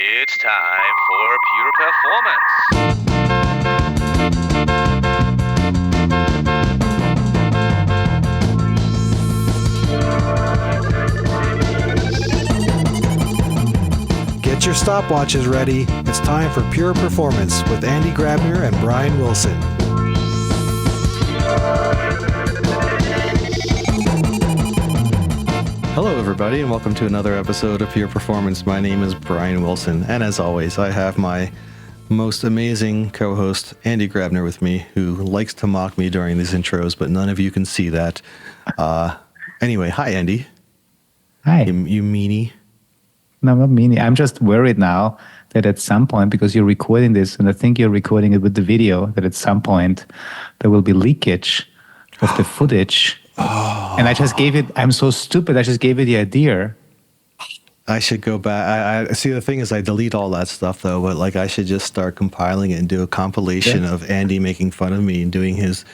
It's time for Pure Performance. Get your stopwatches ready. It's time for Pure Performance with Andy Grabner and Brian Wilson. Hello, everybody, and welcome to another episode of Pure Performance. My name is Brian Wilson, and as always, I have my most amazing co-host, Andy Grabner, with me, who likes to mock me during these intros, but none of you can see that. Anyway, hi, Andy. Hi. You meanie. No, I'm not meaning. I'm just worried now that at some point, because you're recording this, and I think you're recording it with the video, that at some point there will be leakage of the footage. Oh. And I'm so stupid, I just gave you the idea. I should go back. I see, the thing is I delete all that stuff, though, but I should just start compiling it and do a compilation of Andy making fun of me and doing his,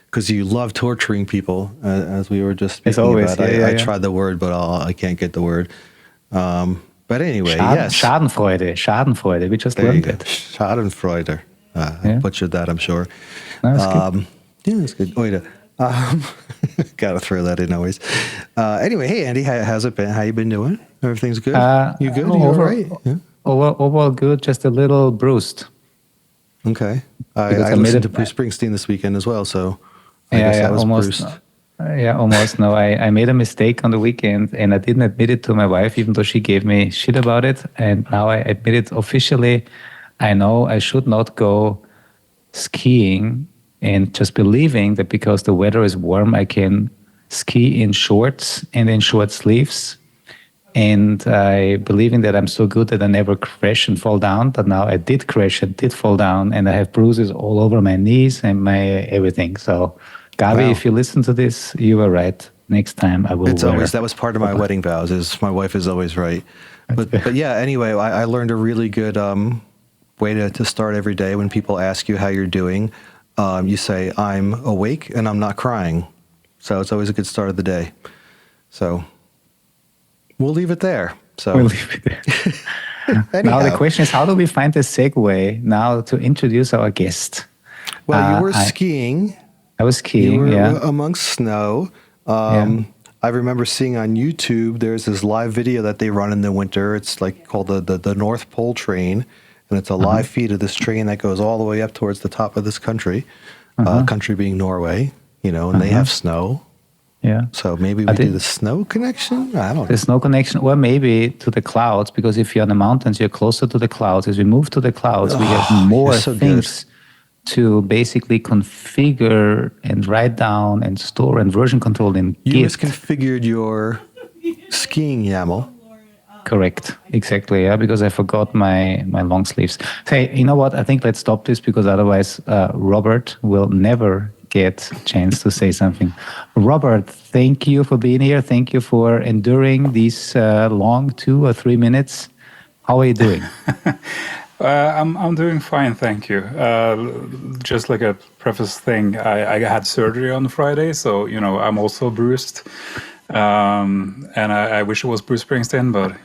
because you love torturing people, as we were just speaking about. I tried the word, but I can't get the word. But anyway, yes. Schadenfreude. We just learned it. Schadenfreude. I butchered that, I'm sure. No, that's good. Yeah, that's good. Wait, gotta throw that in always. Anyway, hey, Andy, how's it been? How you been doing? Everything's good? You good? You all right? Yeah. Overall good, just a little bruised. Okay. I listened to Bruce Springsteen this weekend as well, so I guess I was bruised. Almost. No, I made a mistake on the weekend, and I didn't admit it to my wife, even though she gave me shit about it. And now I admit it officially. I know I should not go skiing, and just believing that because the weather is warm, I can ski in shorts and in short sleeves. And I believing that I'm so good that I never crash and fall down. But now I did crash and did fall down, and I have bruises all over my knees and my everything. So, Gabi, if you listen to this, you were right. Next time I will. That was part of my wedding vows. Is my wife is always right. But yeah. Anyway, I learned a really good way to start every day when people ask you how you're doing. You say, I'm awake and I'm not crying. So it's always a good start of the day. So we'll leave it there. We'll leave it there. Now the question is, how do we find a segue now to introduce our guest? Well, you were skiing. I was skiing, you were amongst snow. I remember seeing on YouTube, there's this live video that they run in the winter. It's called the North Pole Train. And it's a live feed of this train that goes all the way up towards the top of this country, country being Norway, and they have snow. Yeah. So maybe we do the snow connection? I don't know. The snow connection, or maybe to the clouds, because if you're on the mountains, you're closer to the clouds. As we move to the clouds, we have more things to basically configure and write down and store and version control in Git. You misconfigured your skiing YAML. Correct. Exactly. Yeah, because I forgot my long sleeves. Hey, you know what? I think let's stop this, because otherwise Robert will never get a chance to say something. Robert, thank you for being here. Thank you for enduring these long 2 or 3 minutes. How are you doing? I'm doing fine, thank you. Just like a preface thing, I had surgery on Friday, so I'm also bruised. And I wish it was Bruce Springsteen, but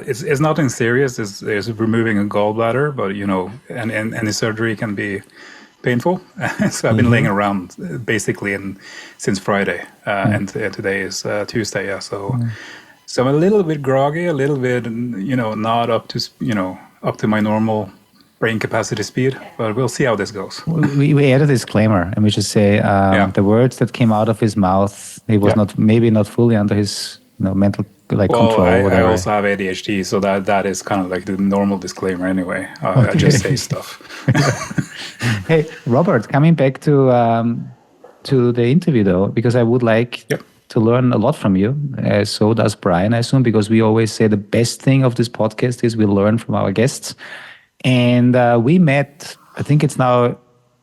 it's nothing serious. It's removing a gallbladder, but and any surgery can be painful. So I've been laying around basically since Friday, and today is Tuesday. Yeah, so I'm a little bit groggy, a little bit not up to my normal brain capacity speed, but we'll see how this goes. We add a disclaimer, and we should say the words that came out of his mouth, it was maybe not fully under his mental control. I also have ADHD, so that is kind of like the normal disclaimer anyway. I just say stuff. Hey, Robert, coming back to the interview though, because I would like to learn a lot from you. So does Brian, I assume, because we always say the best thing of this podcast is we learn from our guests. And we met, I think it's now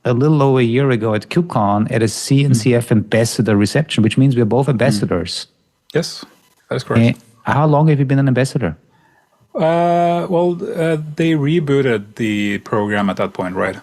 a little over a year ago at KubeCon at a CNCF ambassador reception, which means we're both ambassadors. Yes, that is correct. How long have you been an ambassador? They rebooted the program at that point, right?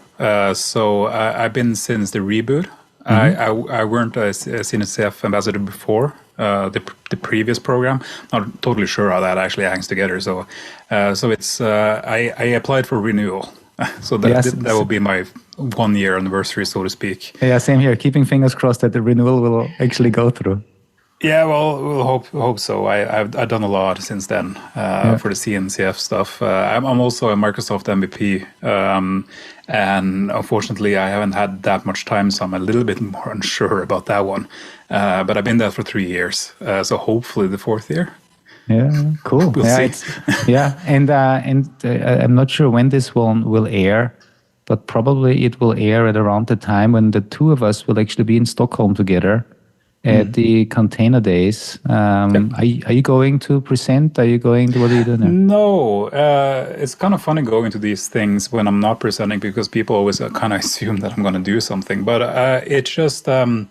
So I've been since the reboot. I weren't a CNCF ambassador before, the previous program. Not totally sure how that actually hangs together. So it's I applied for renewal. So that will be my 1 year anniversary, so to speak. Yeah, same here. Keeping fingers crossed that the renewal will actually go through. Yeah, well, we'll hope so. I've done a lot since then for the CNCF stuff. I'm also a Microsoft MVP, and unfortunately, I haven't had that much time, so I'm a little bit more unsure about that one. But I've been there for 3 years, so hopefully the 4th year. Yeah, cool. We'll see. And I'm not sure when this one will air, but probably it will air at around the time when the two of us will actually be in Stockholm together at the Container Days. Are you going to present? What are you doing there? No, it's kind of funny going to these things when I'm not presenting because people always kind of assume that I'm going to do something. But it's just I'm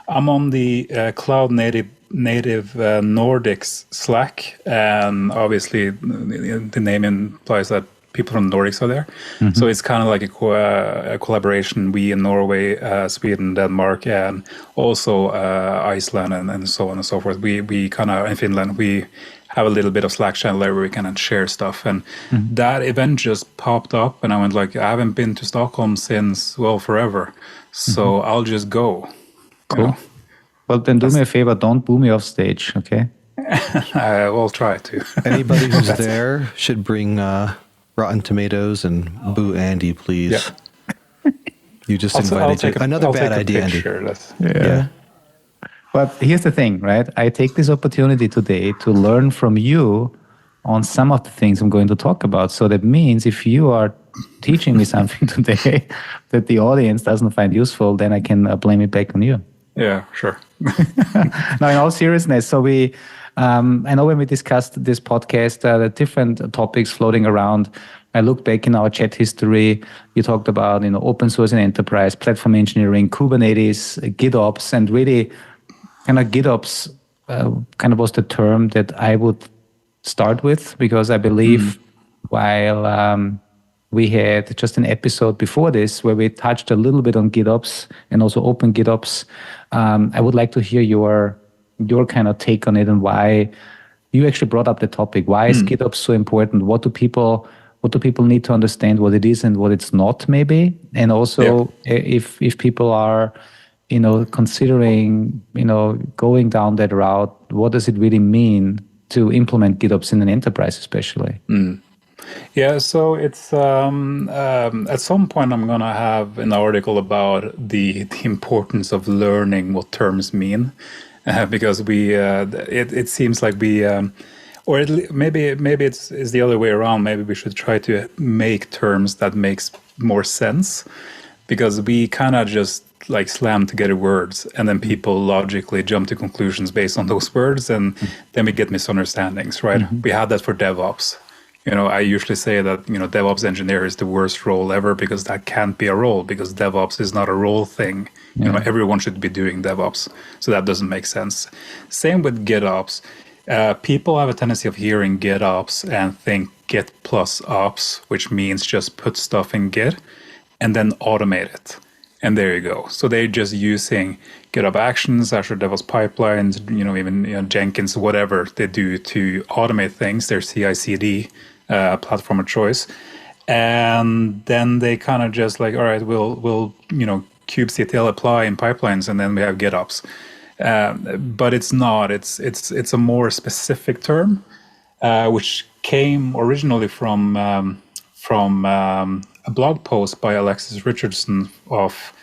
on the Cloud Native Nordics Slack, and obviously the name implies that people from Nordics are there. So it's kind of like a collaboration. We in Norway, Sweden, Denmark, and also Iceland and so on and so forth. We kind of, in Finland, we have a little bit of Slack channel there where we kind of share stuff. And that event just popped up and I went like, I haven't been to Stockholm since, well, forever. So I'll just go. Cool. You know? Well, then do me a favor, don't boo me off stage, okay? I will try to. Anybody who's there should bring rotten tomatoes and boo Andy, please. Yeah. You just invited another bad idea, Andy. Yeah. But here's the thing, right? I take this opportunity today to learn from you on some of the things I'm going to talk about. So that means if you are teaching me something today that the audience doesn't find useful, then I can blame it back on you. Yeah, sure. Now, in all seriousness, so I know when we discussed this podcast, the different topics floating around. I looked back in our chat history. You talked about, open source and enterprise, platform engineering, Kubernetes, GitOps, and really, kind of GitOps kind of was the term that I would start with because I believe while we had just an episode before this where we touched a little bit on GitOps and also OpenGItOps. I would like to hear your kind of take on it and why you actually brought up the topic. Why is GitOps so important? What do people need to understand what it is and what it's not, maybe? And also, if people are, considering, going down that route, what does it really mean to implement GitOps in an enterprise, especially? Yeah, so it's at some point I'm gonna have an article about the importance of learning what terms mean, because it seems like maybe it's the other way around. Maybe we should try to make terms that makes more sense, because we kind of just like slam together words and then people logically jump to conclusions based on those words, and then we get misunderstandings, right? We had that for DevOps. I usually say that, DevOps engineer is the worst role ever because that can't be a role, because DevOps is not a role thing. Everyone should be doing DevOps. So that doesn't make sense. Same with GitOps. People have a tendency of hearing GitOps and think Git plus ops, which means just put stuff in Git and then automate it. And there you go. So they're just using GitHub Actions, Azure DevOps pipelines, even Jenkins, whatever they do to automate things, their CI/CD platform of choice. And then they kind of just like, all right, we'll kubectl apply in pipelines, and then we have GitOps. But it's not. It's a more specific term, which came originally from a blog post by Alexis Richardson of,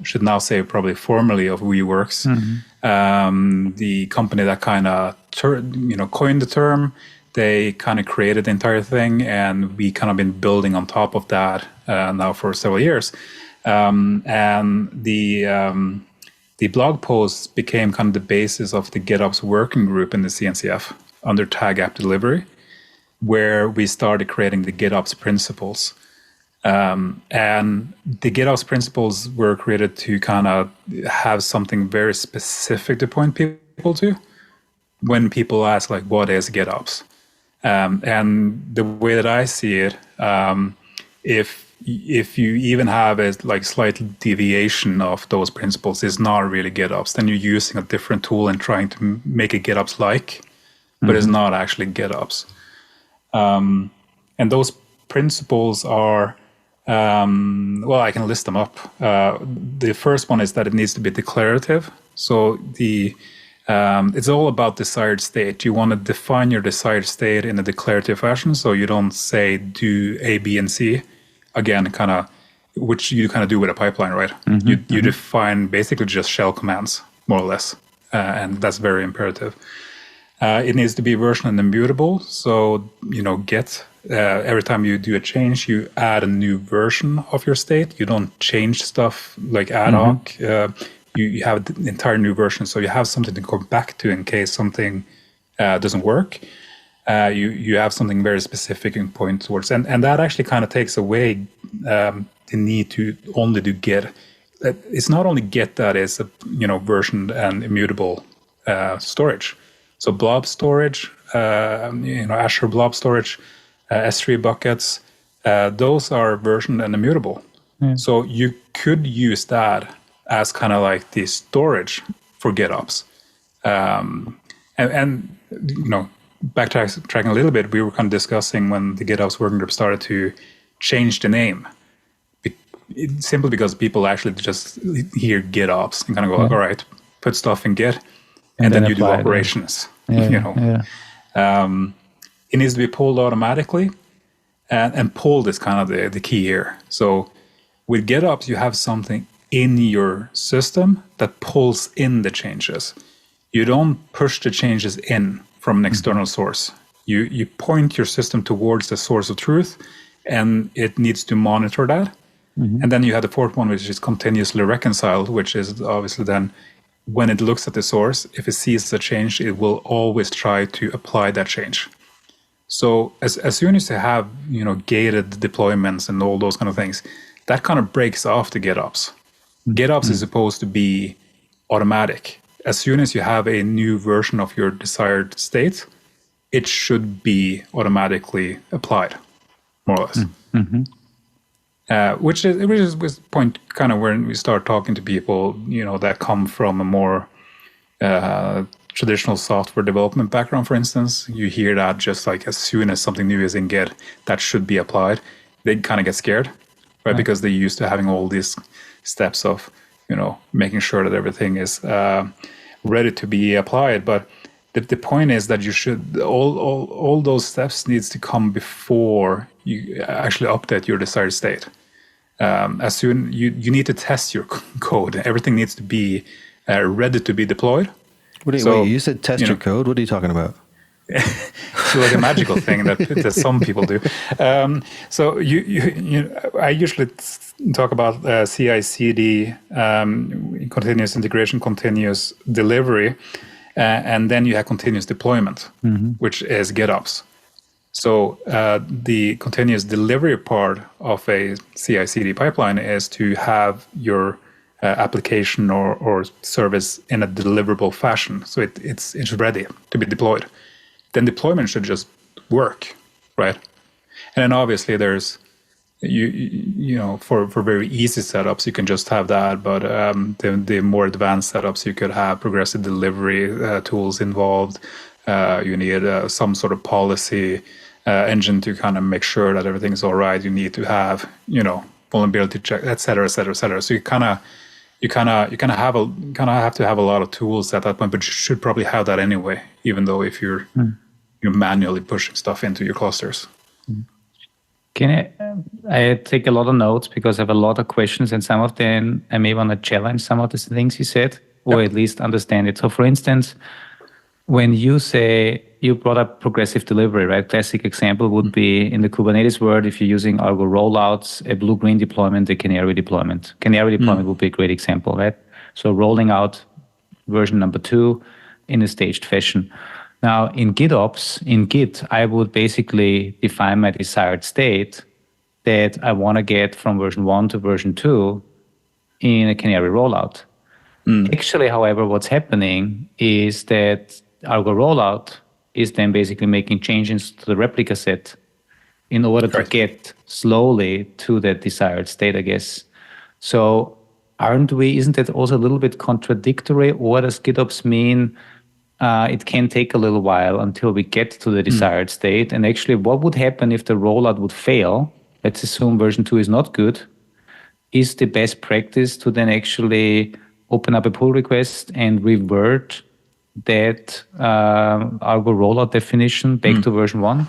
should now say probably formerly of WeWorks, the company that kind of coined the term. They kind of created the entire thing, and we kind of been building on top of that now for several years. And the blog posts became kind of the basis of the GitOps working group in the CNCF under Tag App Delivery, where we started creating the GitOps principles. And the GitOps principles were created to kind of have something very specific to point people to when people ask, like, what is GitOps? And the way that I see it, if if you even have a like slight deviation of those principles, it's not really GitOps. Then you're using a different tool and trying to make it GitOps like, but it's not actually GitOps. And those principles are, well, I can list them up. The first one is that it needs to be declarative. So it's all about desired state. You want to define your desired state in a declarative fashion. So you don't say do A, B, and C. Again, which you kind of do with a pipeline, right? You define basically just shell commands, more or less. And that's very imperative. It needs to be version and immutable. So, Git, every time you do a change, you add a new version of your state. You don't change stuff like ad hoc. You have the entire new version. So you have something to go back to in case something doesn't work. You have something very specific and point towards. And that actually kind of takes away the need to only do Git. It's not only Git that is, versioned and immutable storage. So blob storage, Azure blob storage, S3 buckets, those are versioned and immutable. So you could use that as kind of like the storage for GitOps. Backtracking a little bit, we were kind of discussing when the GitOps working group started to change the name. Simply because people actually just hear GitOps and kind of go, all right, put stuff in Git, and then you do operations. It needs to be pulled automatically, and pulled is kind of the key here. So with GitOps, you have something in your system that pulls in the changes. You don't push the changes in from an external source. You point your system towards the source of truth, and it needs to monitor that. And then you have the fourth one, which is continuously reconciled, which is obviously then when it looks at the source, if it sees a change, it will always try to apply that change. So as soon as you have gated deployments and all those kind of things, that kind of breaks off the GitOps. GitOps is supposed to be automatic. As soon as you have a new version of your desired state, it should be automatically applied, more or less. Which is this point kind of when we start talking to people, that come from a more traditional software development background, for instance. You hear that just like as soon as something new is in Git, that should be applied. They kind of get scared, right? Because they're used to having all these steps of, making sure that everything is ready to be applied. But the point is that you should all those steps needs to come before you actually update your desired state. As soon you need to test your code. Everything needs to be ready to be deployed. Wait, you said test your code? What are you talking about? It's like a magical thing that some people do. So I usually talk about CI/CD, continuous integration, continuous delivery, and then you have continuous deployment, which is GitOps. So the continuous delivery part of a CI/CD pipeline is to have your application or service in a deliverable fashion. So it's ready to be deployed. Then deployment should just work, right? And then obviously there's, for very easy setups, you can just have that. But the more advanced setups, you could have progressive delivery tools involved. You need some sort of policy engine to kind of make sure that everything's all right. You need to have, vulnerability check, et cetera, et cetera, et cetera. So you kind of have to have a lot of tools at that point, but you should probably have that anyway, even though if you're manually pushing stuff into your clusters. I take a lot of notes because I have a lot of questions, and some of them I may want to challenge some of the things you said, or at least understand it. So for instance, when you say you brought up progressive delivery, right? Classic example would be in the Kubernetes world, if you're using Argo rollouts, a blue-green deployment, a canary deployment. Canary deployment would be a great example, right? So rolling out version number 2 in a staged fashion. Now in GitOps, in Git, I would basically define my desired state that I want to get from version 1 to version 2 in a canary rollout. Actually, however, what's happening is that Argo rollout is then basically making changes to the replica set in order to Right. get slowly to that desired state, I guess. So isn't that also a little bit contradictory? Or does GitOps mean it can take a little while until we get to the desired state? And actually, what would happen if the rollout would fail? Let's assume version 2 is not good. Is the best practice to then actually open up a pull request and revert that Argo rollout definition back to version 1?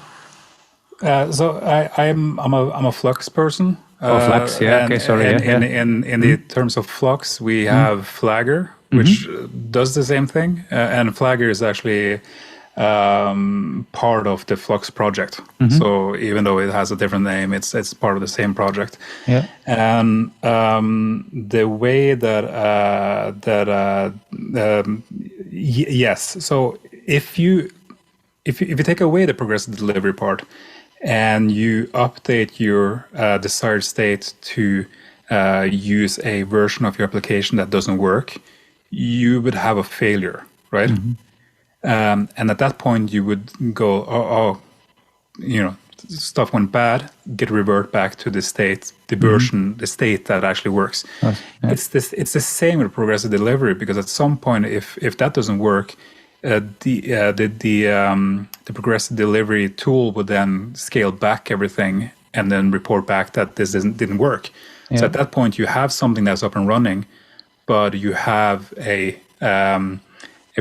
So I'm a Flux person. Flux, yeah. Okay, sorry. In the terms of Flux, we have Flagger, which does the same thing, and Flagger is actually part of the Flux project. So even though it has a different name, it's part of the same project. Yeah. And the way that yes. So if you take away the progressive delivery part, and you update your desired state to use a version of your application that doesn't work, you would have a failure, right? And at that point, you would go, stuff went bad, revert back to the state, the version, the state that actually works. It's the same with progressive delivery, because at some point, if that doesn't work, the progressive delivery tool would then scale back everything and then report back that this didn't work. So at that point, you have something that's up and running, but you have a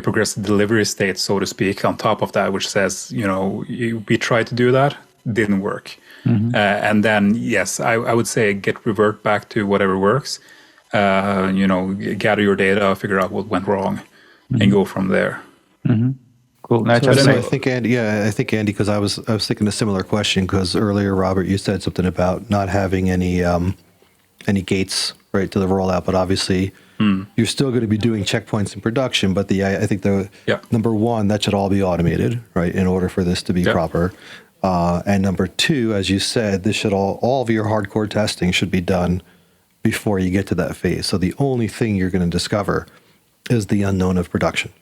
progressive delivery state, so to speak, on top of that, which says, we tried to do that, didn't work. And then, yes, I would say revert back to whatever works, gather your data, figure out what went wrong, and go from there. Cool. I think Andy, because I was thinking a similar question, because earlier, Robert, you said something about not having any gates right to the rollout, but obviously you're still going to be doing checkpoints in production. But I think number one, that should all be automated, right, in order for this to be proper. And number two, as you said, this should all of your hardcore testing should be done before you get to that phase. So the only thing you're going to discover is the unknown of production.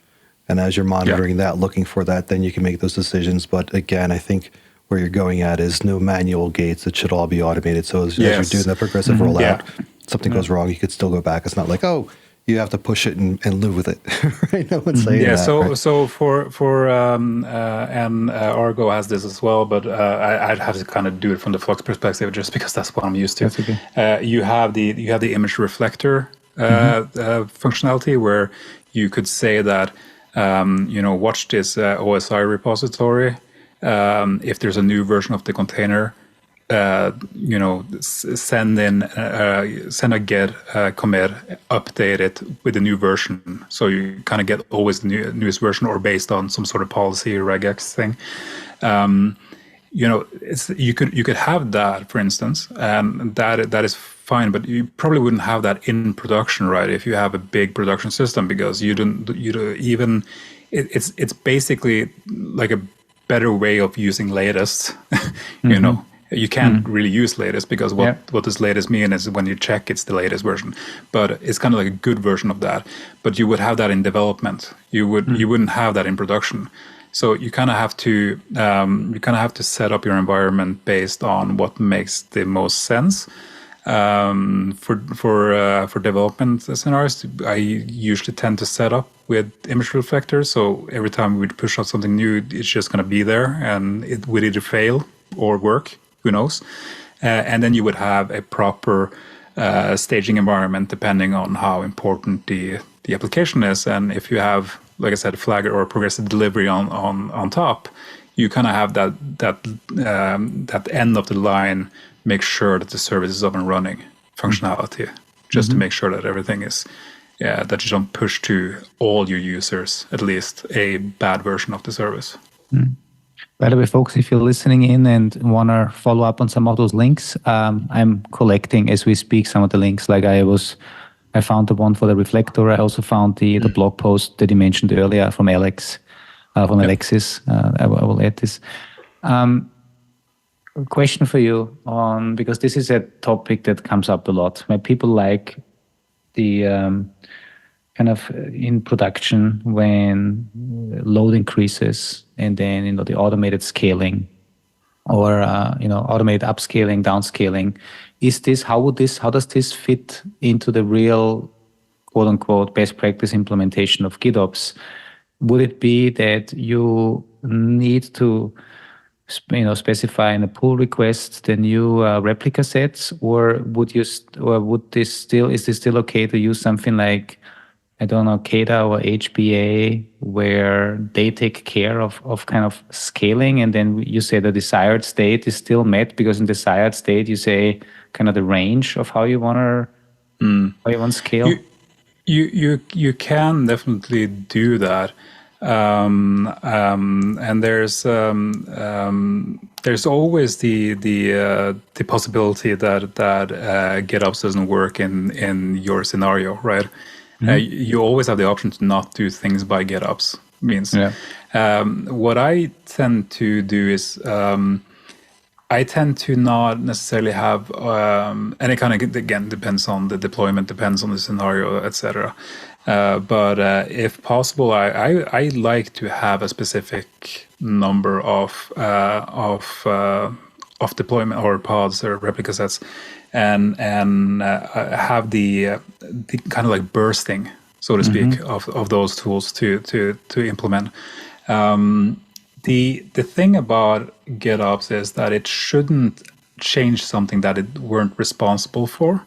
And as you're monitoring that, looking for that, then you can make those decisions. But again, I think where you're going at is no manual gates. It should all be automated. So as you're doing that progressive rollout, something goes wrong, you could still go back. It's not like, you have to push it and live with it. Right? No one's saying that. So for Argo has this as well, but I'd have to kind of do it from the Flux perspective, just because that's what I'm used to. That's okay. You have the image reflector functionality, where you could say that, watch this OSI repository. If there's a new version of the container, send a get commit, update it with the new version. So you kind of get always the newest version, or based on some sort of policy or regex thing. You could have that, for instance, and that is fine, but you probably wouldn't have that in production, right? If you have a big production system, because it's basically like a better way of using latest. You can't really use latest, because what does latest mean is when you check, it's the latest version, but it's kind of like a good version of that. But you would have that in development. You wouldn't have that in production. So you kind of have to set up your environment based on what makes the most sense. For development scenarios, I usually tend to set up with image reflectors. So every time we push out something new, it's just going to be there, and it would either fail or work. Who knows? And then you would have a proper staging environment depending on how important the application is. And if you have, like I said, Flagger or progressive delivery on top, you kind of have that end of the line. Make sure that the service is up and running functionality, just to make sure that everything is, that you don't push to all your users at least a bad version of the service. By the way, folks, if you're listening in and want to follow up on some of those links, I'm collecting as we speak some of the links. Like I found the one for the reflector. I also found the blog post that you mentioned earlier from Alexis. I will add this. A question for you because this is a topic that comes up a lot, where people like the kind of in production when load increases and then the automated scaling or automate upscaling, downscaling. How does this fit into the real quote unquote best practice implementation of GitOps? Would it be that you need to specify in a pull request the new replica sets, or is this still okay to use something like, I don't know, CADA or HBA, where they take care of kind of scaling, and then you say the desired state is still met, because in desired state you say kind of the range of how you want to scale? You can definitely do that, and there's always the possibility that GitOps doesn't work in your scenario, right? You always have the option to not do things by GitOps. What I tend to do is I tend to not necessarily have any kind of, again, depends on the deployment, depends on the scenario, etc. But if possible, I like to have a specific number of deployment or pods or replica sets, and have the kind of like bursting, so to speak, of those tools to implement. The thing about GitOps is that it shouldn't change something that it weren't responsible for.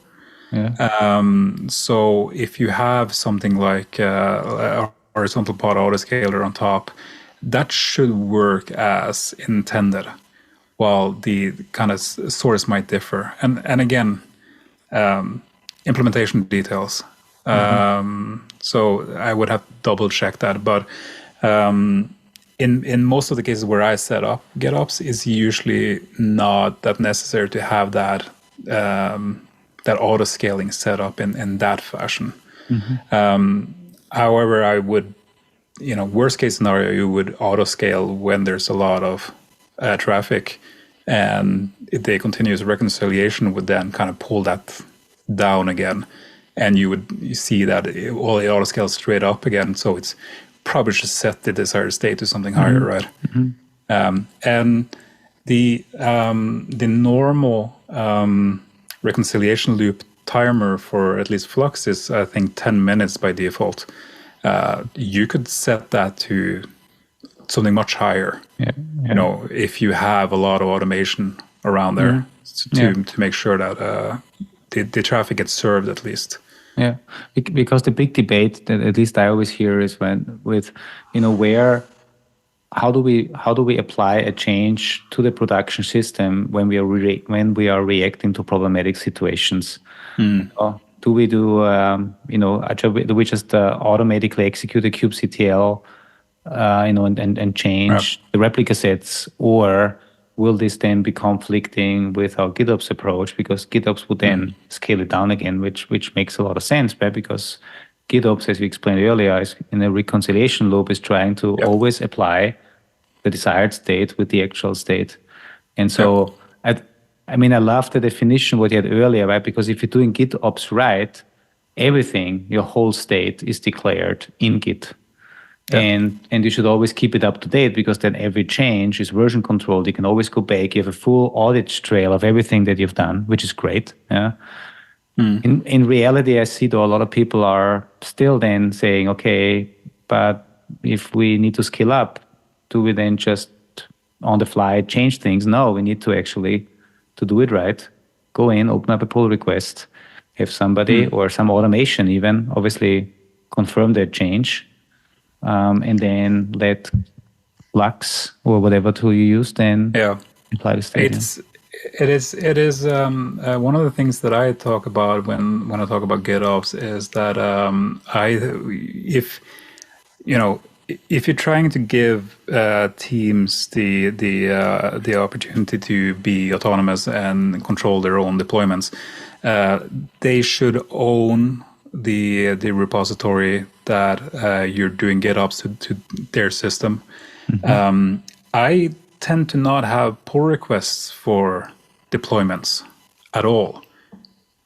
So if you have something like a horizontal pod autoscaler on top, that should work as intended, while the kind of source might differ. And again, implementation details. So I would have to double check that, but in most of the cases where I set up GitOps, it's usually not that necessary to have that that auto scaling set up in that fashion. However, I would, worst case scenario, you would auto scale when there's a lot of traffic, and the continuous reconciliation would then kind of pull that down again, and you see that it auto scales straight up again. So it's probably just set the desired state to something higher, right? And the normal reconciliation loop timer for at least Flux is, I think, 10 minutes by default. You could set that to something much higher. If you have a lot of automation around there to make sure that the traffic gets served at least. Yeah, because the big debate that at least I always hear is how do we apply a change to the production system when we are reacting to problematic situations? Do we do we just automatically execute a kubectl and change the replica sets, or will this then be conflicting with our GitOps approach? Because GitOps would then scale it down again, which makes a lot of sense, right? Because GitOps, as we explained earlier, is in a reconciliation loop, is trying to always apply the desired state with the actual state. And so, I love the definition what you had earlier, right? Because if you're doing GitOps right, everything, your whole state is declared in Git. And you should always keep it up to date, because then every change is version controlled. You can always go back. You have a full audit trail of everything that you've done, which is great. In reality, I see though a lot of people are still then saying, okay, but if we need to scale up, do we then just on the fly change things? No, we need to actually, to do it right, go in, open up a pull request, have somebody or some automation even obviously confirm that change. And then let Flux or whatever tool you use then apply the state. It is one of the things that I talk about when I talk about GitOps is that if you're trying to give teams the opportunity to be autonomous and control their own deployments, they should own the repository that you're doing GitOps to their system. I tend to not have pull requests for deployments at all.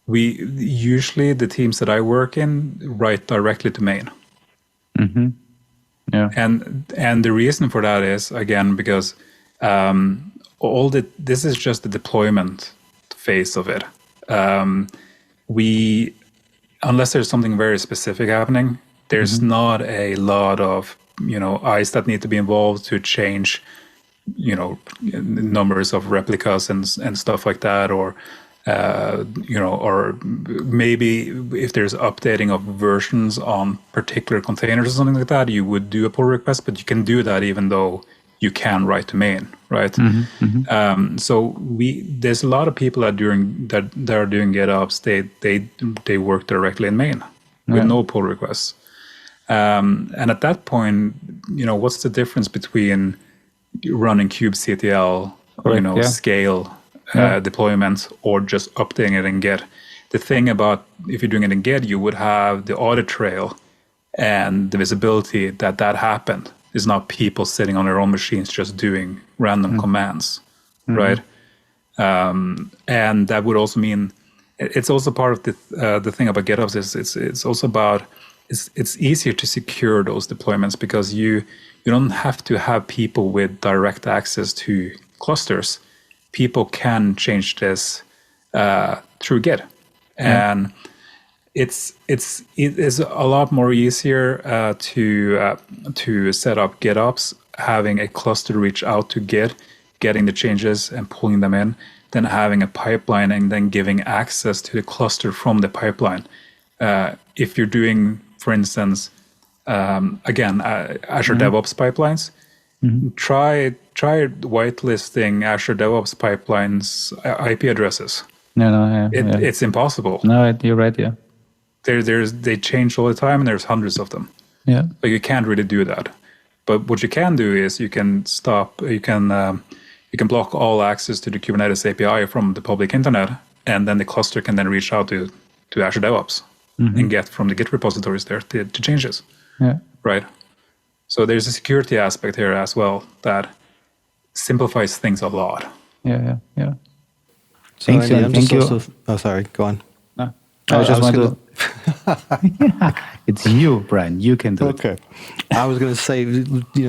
Usually the teams that I work in write directly to main. And the reason for that is, again, because this is just the deployment phase of it. Unless there's something very specific happening, there's not a lot of eyes that need to be involved to change numbers of replicas and stuff like that, or or maybe if there's updating of versions on particular containers or something like that, you would do a pull request, but you can do that even though you can write to main, right? So there's a lot of people that are doing GitOps. They work directly in main with no pull requests. And at that point, what's the difference between running kubectl, scale deployments, or just updating it in Git? The thing about if you're doing it in Git, you would have the audit trail and the visibility that happened. It's not people sitting on their own machines just doing random commands, right? And that would also mean it's also part of the thing about GitOps is it's also about it's easier to secure those deployments because you don't have to have people with direct access to clusters. People can change this through Git, and it is a lot more easier to set up GitOps, having a cluster reach out to Git, getting the changes and pulling them in, than having a pipeline and then giving access to the cluster from the pipeline. If you're doing, for instance, Azure DevOps pipelines, try whitelisting Azure DevOps pipelines IP addresses. It's impossible. No, you're right. Yeah. They change all the time, and there's hundreds of them. Yeah. But you can't really do that. But what you can do is you can block all access to the Kubernetes API from the public internet, and then the cluster can then reach out to Azure DevOps and get from the Git repositories there to changes. Yeah. Right. So there's a security aspect here as well that simplifies things a lot. Yeah. So Thank you. Oh, sorry. Go on. No, I just want to. It's you, Brian. You can do it. Okay. I was going to say,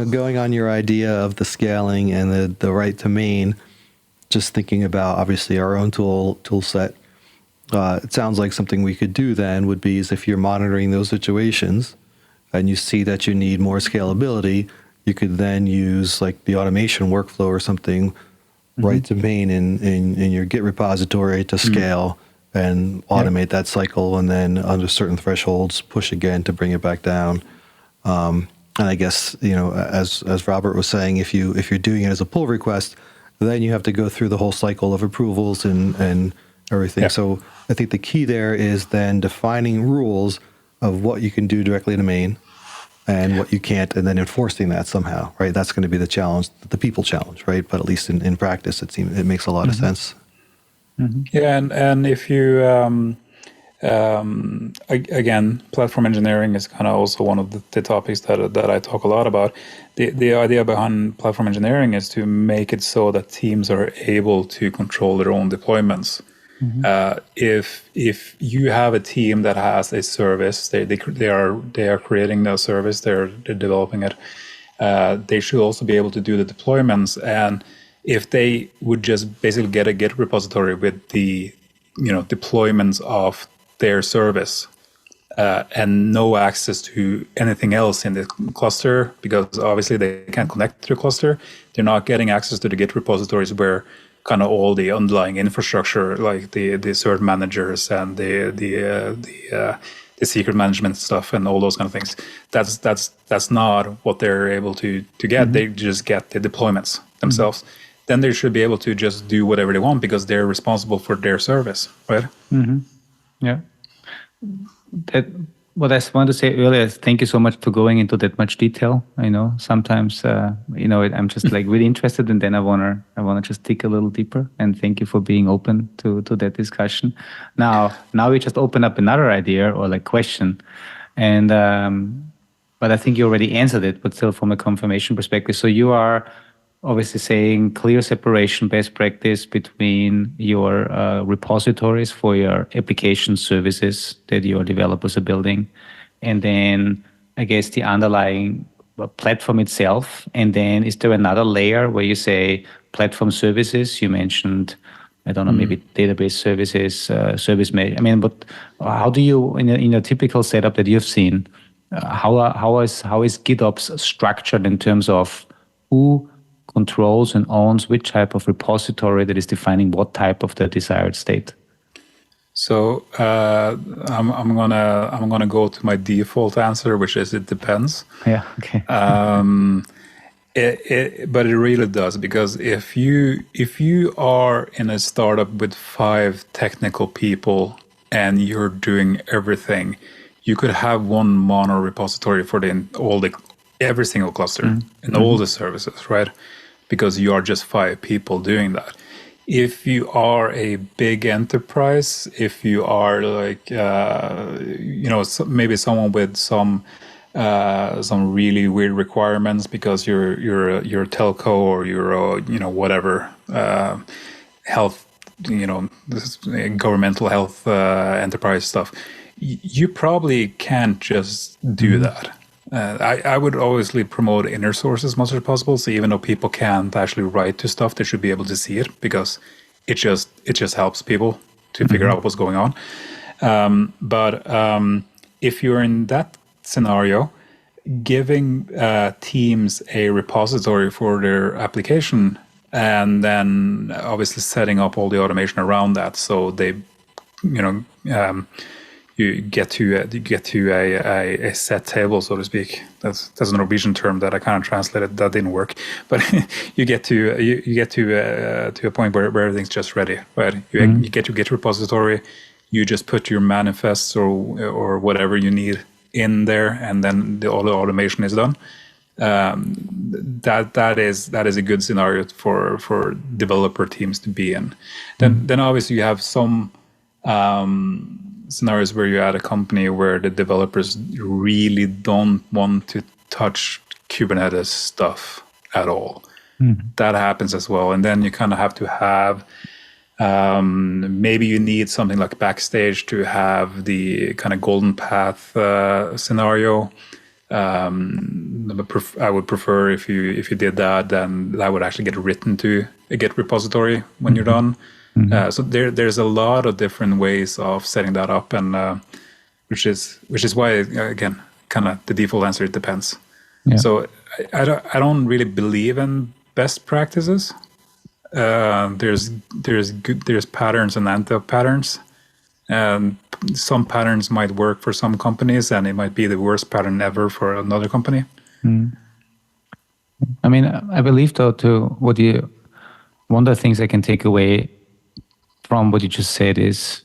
going on your idea of the scaling and the right to main, just thinking about obviously our own tool set. It sounds like something we could do then would be is if you're monitoring those situations and you see that you need more scalability, you could then use like the automation workflow or something, right to main in your Git repository to scale and automate that cycle, and then under certain thresholds push again to bring it back down. And I guess as Robert was saying, if you're doing it as a pull request, then you have to go through the whole cycle of approvals and everything. Yeah. So I think the key there is then defining rules of what you can do directly to main and what you can't, and then enforcing that somehow, right? That's going to be the challenge, the people challenge, right? But at least in practice, it makes a lot of sense. Yeah, and if you again, platform engineering is kind of also one of the topics that I talk a lot about. The idea behind platform engineering is to make it so that teams are able to control their own deployments. If you have a team that has a service, they are creating the service, they're developing it. They should also be able to do the deployments. And if they would just basically get a Git repository with the deployments of their service and no access to anything else in the cluster, because obviously they can't connect to the cluster, they're not getting access to the Git repositories where kind of all the underlying infrastructure, like the cert managers and the secret management stuff and all those kind of things. That's not what they're able to get. They just get the deployments themselves. Then they should be able to just do whatever they want because they're responsible for their service, right? Yeah. What I wanted to say earlier is thank you so much for going into that much detail. I know sometimes, I'm just like really interested, and then I wanna just dig a little deeper. And thank you for being open to that discussion. Now we just open up another idea or like question, and but I think you already answered it, but still from a confirmation perspective. So you are obviously saying clear separation, best practice between your repositories for your application services that your developers are building, and then I guess the underlying platform itself. And then is there another layer where you say, platform services. You mentioned, I don't know, maybe database services, service mesh. I mean, but how do you, in a typical setup that you've seen, how is GitOps structured in terms of who controls and owns which type of repository that is defining what type of the desired state? So I'm gonna go to my default answer, which is it depends. Yeah. Okay. But it really does, because if you are in a startup with 5 technical people and you're doing everything, you could have one mono repository for every single cluster and all the services, right? Because you are just 5 people doing that. If you are a big enterprise, if you are like maybe someone with some really weird requirements because you're a telco or you're a, whatever health, this governmental health enterprise stuff, you probably can't just do that. I would obviously promote inner source as much as possible. So even though people can't actually write to stuff, they should be able to see it, because it just helps people to figure out what's going on. But if you're in that scenario, giving teams a repository for their application, and then obviously setting up all the automation around that, so they, you get to a set table, so to speak. That's a Norwegian term that I kind of translated. That didn't work, but you get to a point where everything's just ready, right? You get your Git repository. You just put your manifests or whatever you need in there, and then all the automation is done. That is a good scenario for developer teams to be in. Then obviously you have some scenarios where you're at a company where the developers really don't want to touch Kubernetes stuff at all. That happens as well. And then you kind of have to have, maybe you need something like Backstage to have the kind of golden path scenario. I would prefer if you did that, then that would actually get written to a Git repository when you're done. So there's a lot of different ways of setting that up, and which is why, again, kind of the default answer, it depends. Yeah. So I don't really believe in best practices. There's patterns and anti-patterns, and some patterns might work for some companies, and it might be the worst pattern ever for another company. I mean, I believe though, one of the things I can take away from what you just said is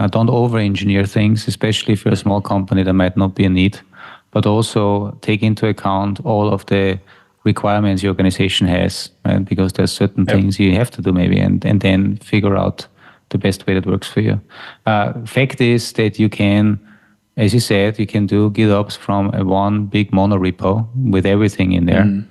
don't over-engineer things, especially if you're a small company. There might not be a need, but also take into account all of the requirements your organization has, right? Because there's certain things you have to do maybe, and then figure out the best way that works for you. Fact is that you can, as you said, you can do GitOps from one big mono repo with everything in there.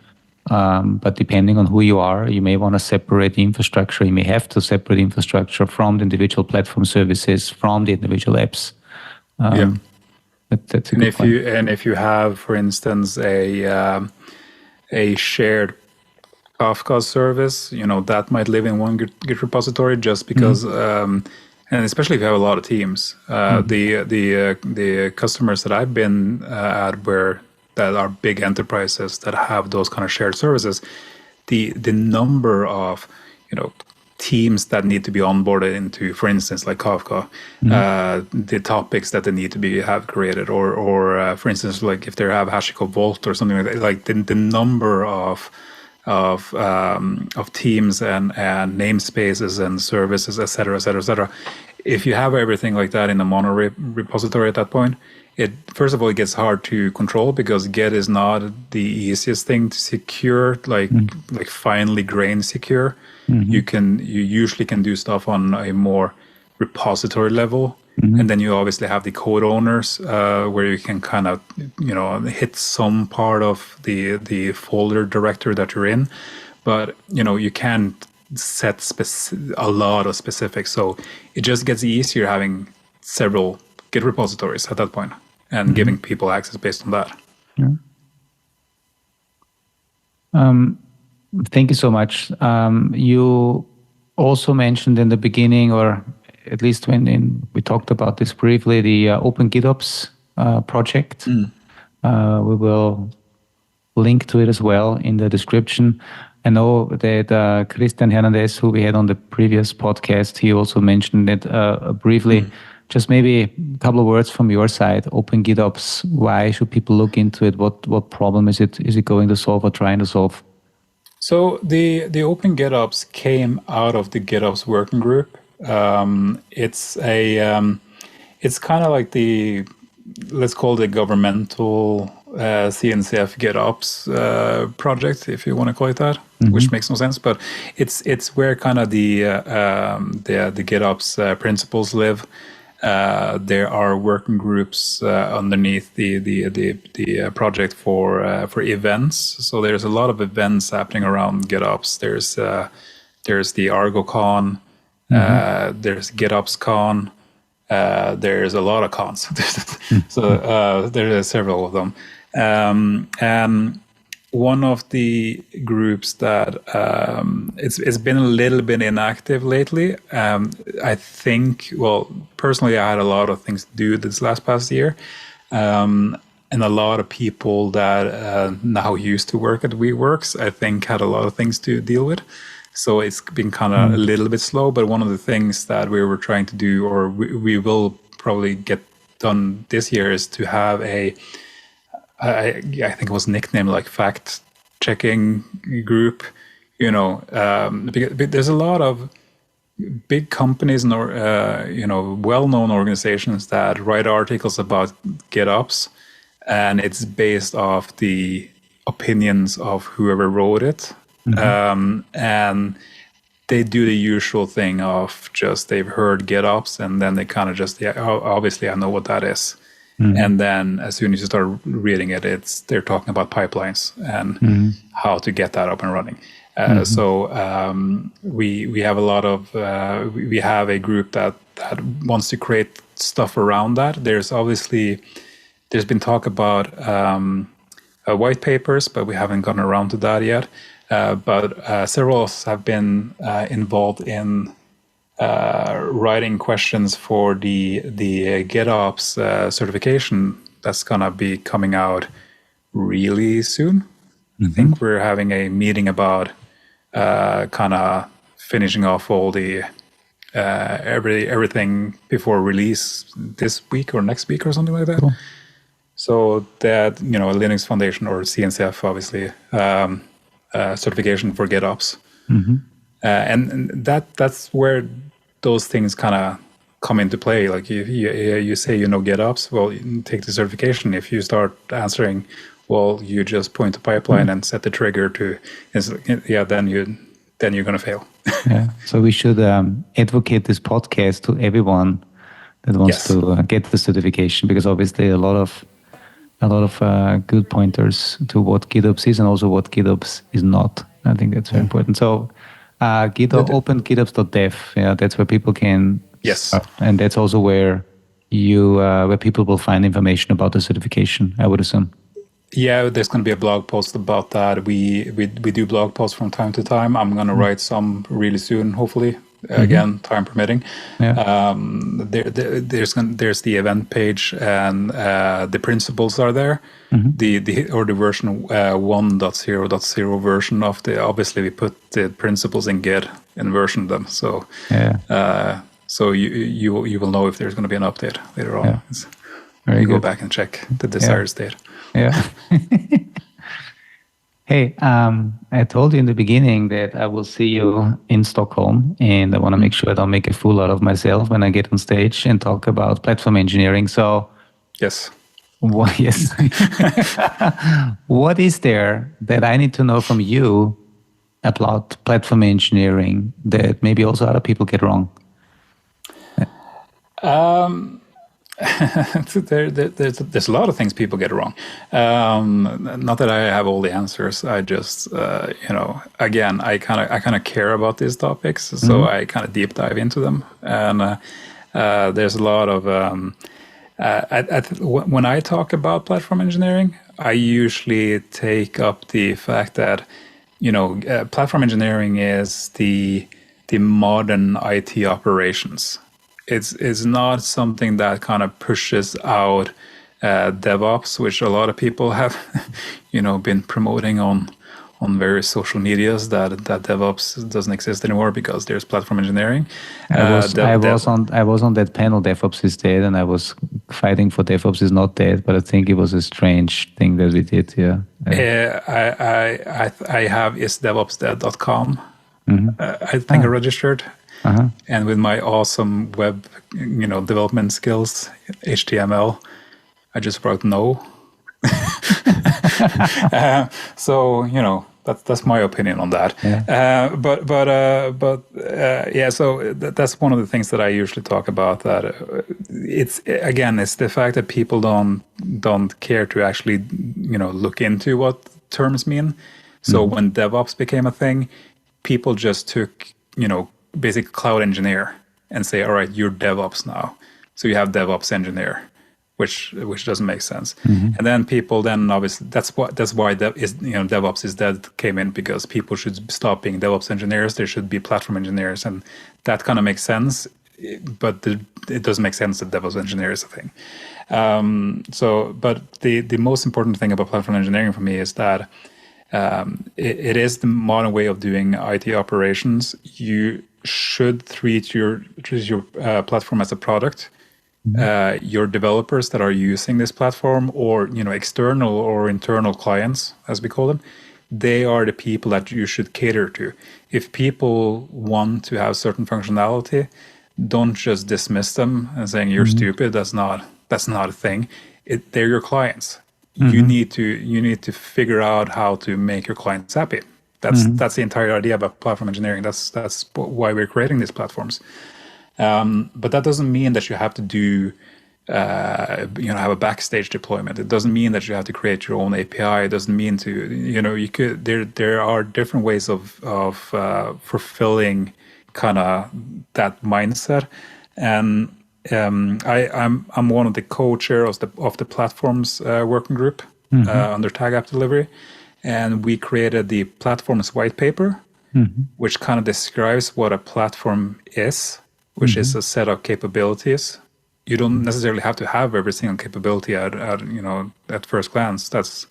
But depending on who you are, you may want to separate the infrastructure. You may have to separate infrastructure from the individual platform services, from the individual apps. That's a good point. If you have, for instance, a shared Kafka service, that might live in one Git repository, just because, and especially if you have a lot of teams. The customers that I've been at that are big enterprises that have those kind of shared services, the number of teams that need to be onboarded into, for instance, like Kafka, the topics that they need to have created, or for instance, like if they have HashiCorp Vault or something like that, like the number of teams and namespaces and services, et cetera, et cetera, et cetera. If you have everything like that in a mono repository at that point, first of all, it gets hard to control, because Git is not the easiest thing to secure, like finely grained secure. You usually can do stuff on a more repository level, and then you obviously have the code owners where you can kind of hit some part of the folder directory that you're in, but you can't set a lot of specifics. So it just gets easier having several Git repositories at that point, and giving people access based on that. thank you so much. You also mentioned in the beginning, or at least we talked about this briefly, the OpenGItOps project. We will link to it as well in the description. I know that Christian Hernandez, who we had on the previous podcast, he also mentioned it briefly. Just maybe a couple of words from your side. OpenGItOps, why should people look into it? What problem is it going to solve or trying to solve? So the OpenGItOps came out of the GitOps working group. It's kind of like let's call it governmental CNCF GitOps project, if you want to call it that, which makes no sense. But it's where kind of the GitOps principles live. There are working groups underneath the project for events. So there's a lot of events happening around GitOps. There's the ArgoCon, there's GitOpsCon. There's a lot of cons. So there are several of them. And one of the groups that it's been a little bit inactive lately. I think, well, personally, I had a lot of things to do this past year. And a lot of people that now used to work at WeWorks, I think, had a lot of things to deal with. So it's been kind of a little bit slow. But one of the things that we were trying to do, or we will probably get done this year, is to have I think it was nicknamed like fact-checking group, because there's a lot of big companies and well-known organizations that write articles about GitOps, and it's based off the opinions of whoever wrote it. And they do the usual thing of just they've heard GitOps and then they kind of just, obviously I know what that is. And then as soon as you start reading it, they're talking about pipelines and how to get that up and running. So we have a lot of we have a group that wants to create stuff around that. There's been talk about white papers, but we haven't gotten around to that yet. But several of us have been involved in writing questions for the GitOps certification that's gonna be coming out really soon. I think we're having a meeting about kind of finishing off all the everything before release this week or next week or something like that. Cool. So that Linux Foundation or CNCF obviously certification for GitOps, and that's where those things kind of come into play. Like you say GitOps, well, you take the certification. If you start answering, well, you just point to pipeline and set the trigger to, then you're gonna fail. Yeah. So we should advocate this podcast to everyone that wants to get the certification, because obviously a lot of good pointers to what GitOps is and also what GitOps is not. I think that's very important. So OpenGitOps.dev, that's where people can. Yes. And that's also where where people will find information about the certification, I would assume. Yeah, there's going to be a blog post about that. We do blog posts from time to time. I'm going to write some really soon, hopefully. Again, time permitting. Yeah. There's the event page, and the principles are there. The version 1.0.0 version of obviously we put the principles in Git and version them. So so you will know if there's going to be an update later on. Yeah. You go back and check the desired state. Yeah. Hey, I told you in the beginning that I will see you in Stockholm, and I want to make sure I don't make a fool out of myself when I get on stage and talk about platform engineering. So, yes. What is there that I need to know from you about platform engineering that maybe also other people get wrong? There's a lot of things people get wrong. Not that I have all the answers. I just, again, I kind of care about these topics, so I kind of deep dive into them. And there's a lot of when I talk about platform engineering, I usually take up the fact that platform engineering is the modern IT operations. It's not something that kind of pushes out DevOps, which a lot of people have, been promoting on various social medias that DevOps doesn't exist anymore because there's platform engineering. I was on that panel. DevOps is dead, and I was fighting for DevOps is not dead. But I think it was a strange thing that we did. Yeah. I have isdevopsdead.com. I think I registered, and with my awesome web, development skills, HTML, I just wrote no. So that's my opinion on that. Yeah. So that's one of the things that I usually talk about. That it's the fact that people don't care to actually look into what terms mean. So when DevOps became a thing, people just took basic cloud engineer and say, all right, you're DevOps now. So you have DevOps engineer, which doesn't make sense. And then people obviously that's why DevOps is dead came in, because people should stop being DevOps engineers. There should be platform engineers, and that kind of makes sense. But it doesn't make sense that DevOps engineer is a thing. But the most important thing about platform engineering for me is that it is the modern way of doing IT operations. You should treat your platform as a product. Your developers that are using this platform, or external or internal clients, as we call them, they are the people that you should cater to. If people want to have certain functionality, don't just dismiss them and saying you're stupid. That's not a thing. They're your clients. You need to figure out how to make your clients happy. That's the entire idea about platform engineering. That's why we're creating these platforms. But that doesn't mean that you have to do, have a backstage deployment. It doesn't mean that you have to create your own API. It doesn't mean to, you could. There are different ways of fulfilling kind of that mindset. And I'm one of the co-chairs of the platforms working group under Tag App Delivery, and we created the platforms white paper, which kind of describes what a platform is, which is a set of capabilities. You don't necessarily have to have every single capability at first glance. That's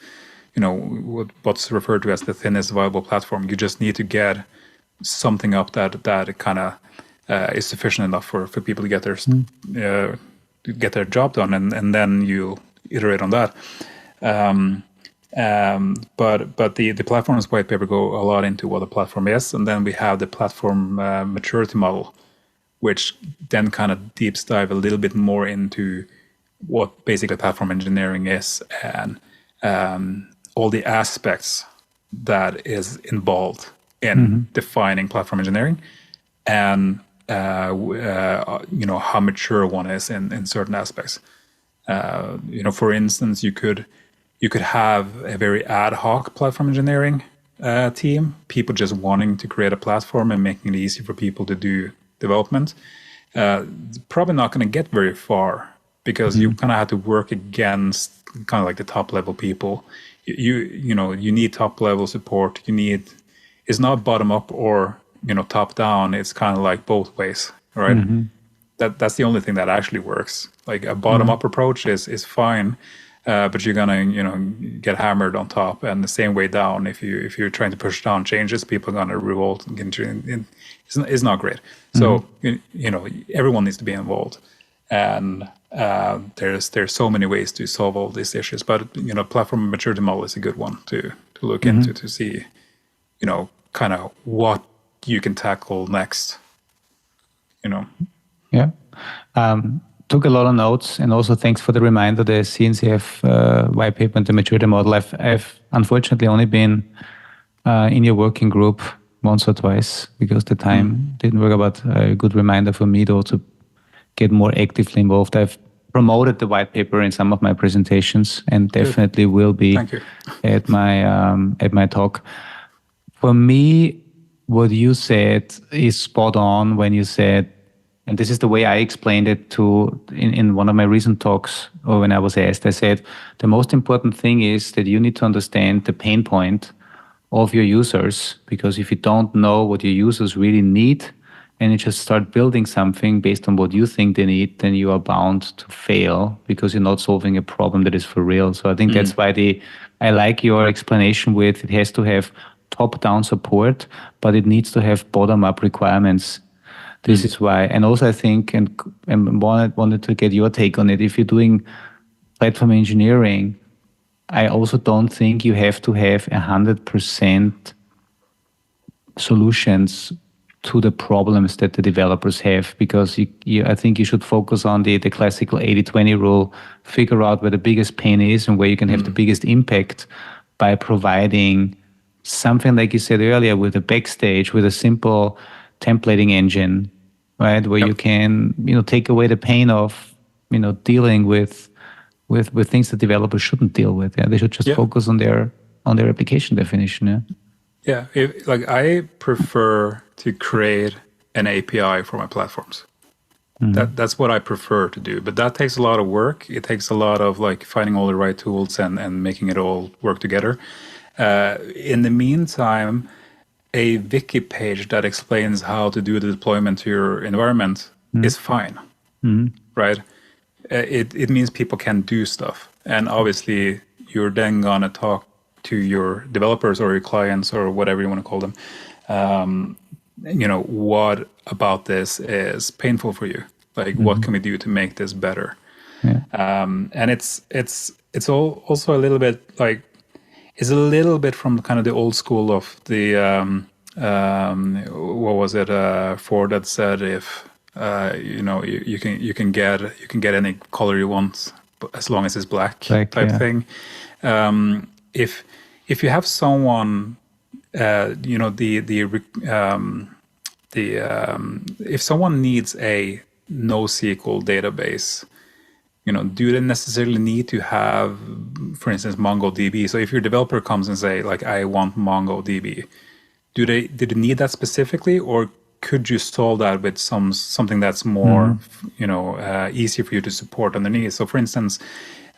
what's referred to as the thinnest viable platform. You just need to get something up that kind of is sufficient enough for people to get their job done, and then you iterate on that. But the platform's white paper go a lot into what a platform is, and then we have the platform maturity model, which then kind of deep dive a little bit more into what basically platform engineering is, and all the aspects that is involved in defining platform engineering, and how mature one is in certain aspects. For instance, you could have a very ad hoc platform engineering team, people just wanting to create a platform and making it easy for people to do development. Probably not going to get very far, because you kind of have to work against kind of like the top level people. You need top level support. It's not bottom up or top down. It's kind of like both ways, right? That's the only thing that actually works. Like a bottom up approach is fine, but you're gonna get hammered on top, and the same way down. If you're trying to push down changes, people are gonna revolt and get in. It's not great. So everyone needs to be involved, and there's so many ways to solve all these issues. But platform maturity model is a good one to look into, to see kind of what you can tackle next. Yeah. Took a lot of notes, and also thanks for the reminder, the CNCF white paper and the maturity model. I've unfortunately only been in your working group once or twice because the time didn't work, but a good reminder for me to also get more actively involved. I've promoted the white paper in some of my presentations, and definitely will be at my talk. For me, what you said is spot on when you said, and this is the way I explained it in one of my recent talks, or when I was asked, I said, the most important thing is that you need to understand the pain point of your users, because if you don't know what your users really need and you just start building something based on what you think they need, then you are bound to fail because you're not solving a problem that is for real. So I think that's why I like your explanation with it has to have top-down support, but it needs to have bottom-up requirements. This is why. And also I think, and wanted to get your take on it, if you're doing platform engineering, I also don't think you have to have 100% solutions to the problems that the developers have, because I think you should focus on the classical 80-20 rule, figure out where the biggest pain is and where you can have the biggest impact by providing something like you said earlier with a backstage, with a simple templating engine, right? Where you can, take away the pain of, dealing with things that developers shouldn't deal with. Yeah, they should just focus on their application definition. Yeah. Yeah, I prefer to create an API for my platforms. That's what I prefer to do, but that takes a lot of work. It takes a lot of finding all the right tools and making it all work together. In the meantime, a wiki page that explains how to do the deployment to your environment is fine, right? It means people can do stuff, and obviously you're then gonna talk to your developers or your clients or whatever you want to call them. What about this is painful for you? What can we do to make this better? Yeah. And it's also a little bit it's a little bit from kind of the old school of the what was it? Ford that said if you can get any color you want as long as it's black type thing. If you have someone, if someone needs a NoSQL database, do they necessarily need to have, for instance, MongoDB? So if your developer comes and say, I want MongoDB, do they need that specifically, or could you solve that with something that's more, easier for you to support underneath? So, for instance,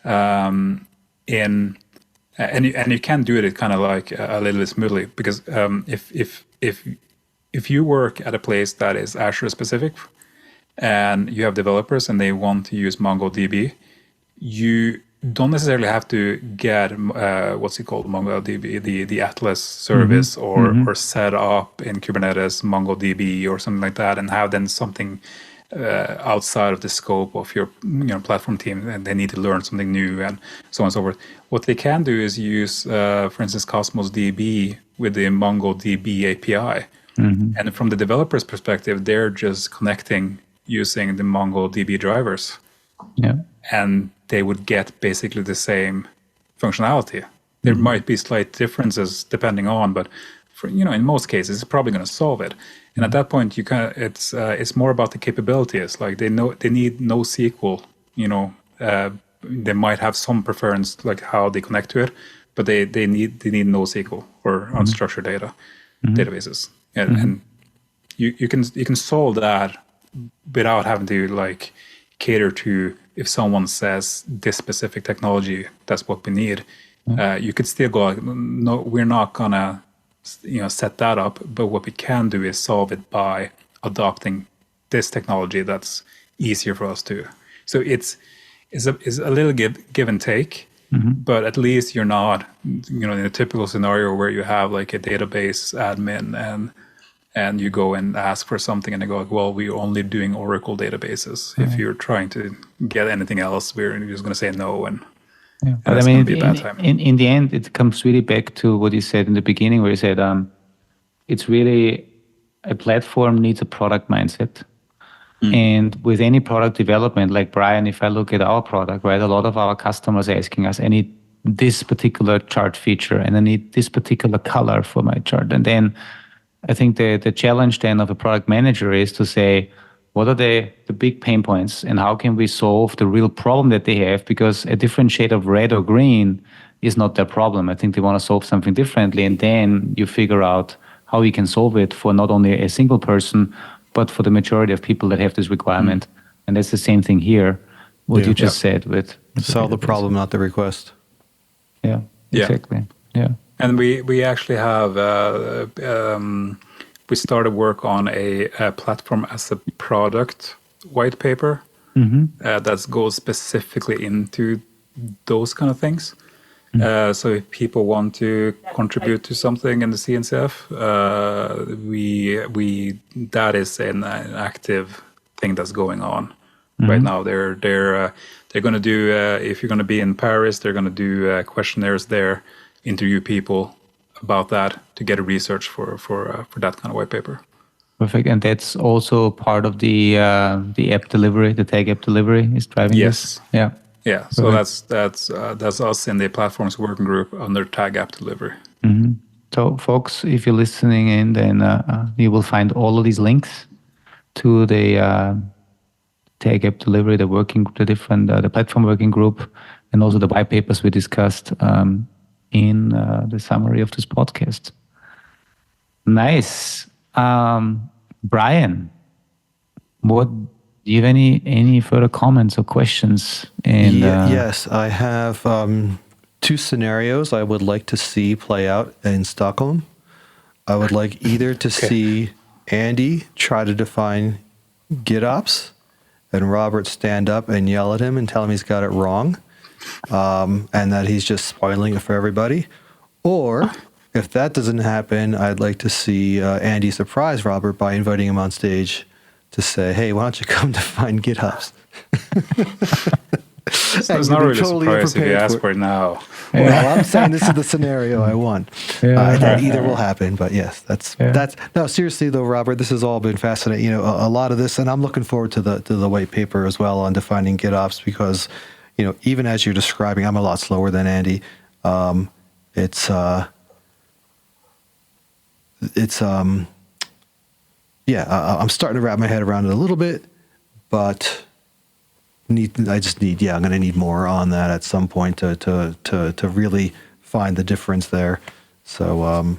and you can do it kind of a little bit smoothly, because if you work at a place that is Azure specific, and you have developers and they want to use MongoDB, you don't necessarily have to get what's it called, MongoDB, the Atlas service, or set up in Kubernetes MongoDB or something like that, and have then something outside of the scope of your platform team, and they need to learn something new and so on and so forth. What they can do is use, for instance, Cosmos DB with the MongoDB API. And from the developer's perspective, they're just connecting using the MongoDB drivers. Yeah. And they would get basically the same functionality. There might be slight differences depending on, but in most cases, it's probably going to solve it. And at that point, it's more about the capabilities. They need NoSQL. They might have some preference how they connect to it, but they need NoSQL or unstructured data databases. And you can solve that without having to cater to, if someone says this specific technology, that's what we need. You could still go, no, we're not gonna set that up, but what we can do is solve it by adopting this technology that's easier for us to. So it's a little give and take, but at least you're not in a typical scenario where you have a database admin and you go and ask for something and they go, well, we're only doing Oracle databases. If you're trying to get anything else, we're just going to say no. And but going to be a bad time. In the end, it comes really back to what you said in the beginning, where you said it's really a platform needs a product mindset. And with any product development, like Brian, if I look at our product, right, a lot of our customers are asking us, I need this particular chart feature and I need this particular color for my chart. And then I think the challenge then of a product manager is to say, what are the big pain points and how can we solve the real problem that they have? Because a different shade of red or green is not their problem. I think they want to solve something differently. And then you figure out how you can solve it for not only a single person, but for the majority of people that have this requirement. And that's the same thing here, what you just said with solve the problem, not the request. Yeah, exactly. Yeah. And we actually have we started work on a platform as a product white paper that goes specifically into those kind of things. So if people want to contribute to something in the CNCF, we that is an active thing that's going on right now. They're going to do if you're going to be in Paris, they're going to do questionnaires there, interview people about that to get a research for that kind of white paper. Perfect, and that's also part of the app delivery, the tag app delivery is driving Yes. this? Yeah. Yeah, so that's us in the platforms working group under tag app delivery. So, folks, if you're listening in, then you will find all of these links to the tag app delivery, the platform working group, and also the white papers we discussed in the summary of this podcast. Nice, Brian. Do you have any further comments or questions? Yes, I have 2 scenarios I would like to see play out in Stockholm. I would like either to see Andy try to define GitOps and Robert stand up and yell at him and tell him he's got it wrong, and that he's just spoiling it for everybody. Or if that doesn't happen, I'd like to see Andy surprise Robert by inviting him on stage to say, hey, why don't you come define GitOps? So it's not really totally a surprise if you ask for it now. Well, I'm saying this is the scenario I want. That either will happen, but yes, that's no. Seriously though, Robert, this has all been fascinating. You know, a lot of this, and I'm looking forward to the white paper as well on defining GitOps because, you know, even as you're describing, I'm a lot slower than Andy. I'm starting to wrap my head around it a little bit, but I'm going to need more on that at some point to really find the difference there. So,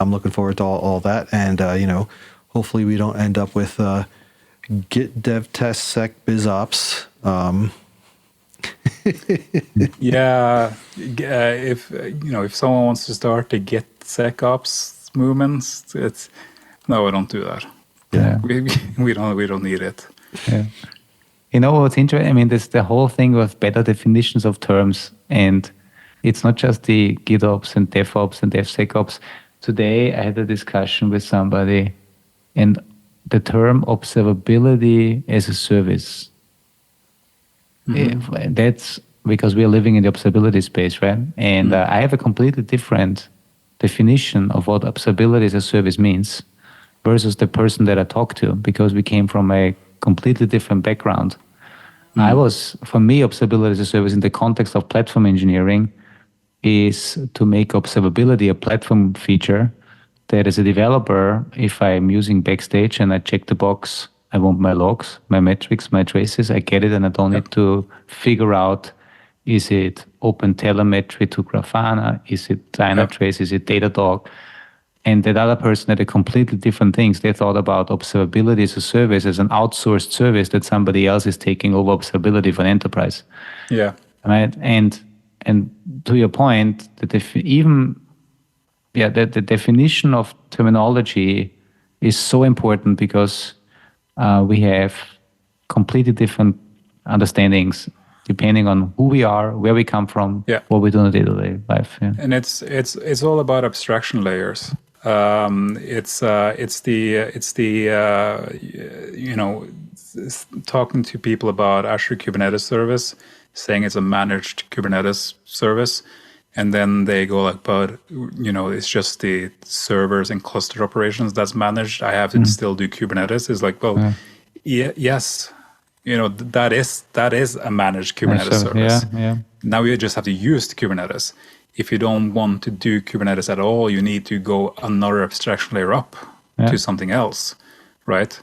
I'm looking forward to all that. And, hopefully we don't end up with git dev test sec bizops. If someone wants to start the git secops movements, no, I don't do that. Yeah, we don't need it. Yeah. You know what's interesting? I mean, there's the whole thing with better definitions of terms, and it's not just the GitOps and DevOps and DevSecOps. Today, I had a discussion with somebody, and the term observability as a service. That's because we are living in the observability space, right? And I have a completely different definition of what observability as a service means versus the person that I talked to, because we came from a completely different background. For me, observability as a service in the context of platform engineering is to make observability a platform feature that as a developer, if I'm using Backstage and I check the box, I want my logs, my metrics, my traces, I get it, and I don't need to figure out, is it OpenTelemetry to Grafana? Is it Dynatrace? Is it Datadog? And that other person had a completely different things. They thought about observability as a service, as an outsourced service that somebody else is taking over observability for an enterprise. Yeah. Right. And to your point, the definition of terminology is so important because we have completely different understandings depending on who we are, where we come from, what we do in the day-to-day life. Yeah. And it's all about abstraction layers. Talking to people about Azure Kubernetes service, saying it's a managed Kubernetes service, and then they go like, but it's just the servers and cluster operations that's managed. I have to still do Kubernetes. It's like, well, yes, that is a managed Kubernetes service. Yeah. Now you just have to use the Kubernetes. If you don't want to do Kubernetes at all, you need to go another abstraction layer up to something else, right?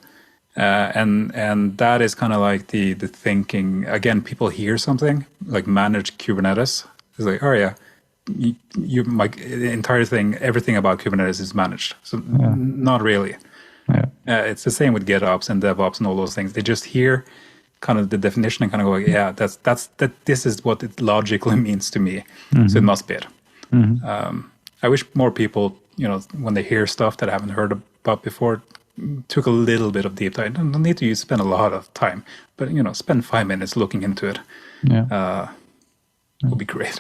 And that is kind of like the thinking. Again, people hear something like managed Kubernetes. It's like, oh yeah, the entire thing, everything about Kubernetes is managed. So not really. Yeah. It's the same with GitOps and DevOps and all those things. They just hear kind of the definition and kind of go, yeah, this is what it logically means to me. So it must be it. I wish more people, when they hear stuff that I haven't heard about before, took a little bit of deep dive. Don't need to spend a lot of time, but spend 5 minutes looking into it. Yeah. Would be great.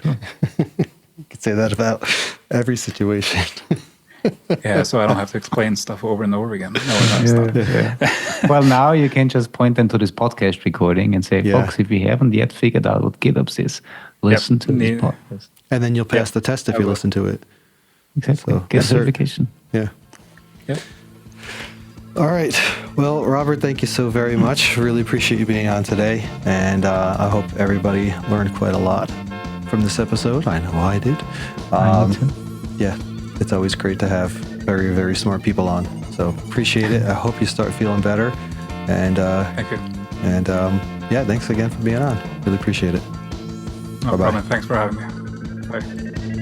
You could say that about every situation. Yeah, so I don't have to explain stuff over and over again. No, it's not. Well, now you can just point them to this podcast recording and say, Yeah. folks, if you haven't yet figured out what GitOps is, listen to this podcast. And then you'll pass the test if I you will. listen to it. Exactly. So, Get yes, sir. certification. Yeah. Yep. All right. Well, Robert, thank you so very much. Really appreciate you being on today. And I hope everybody learned quite a lot from this episode. I know I did. I did too. Yeah, it's always great to have very, very smart people on. So appreciate it. I hope you start feeling better. And Thank you. and yeah, thanks again for being on. Really appreciate it. No Bye-bye. problem. Thanks for having me. Bye.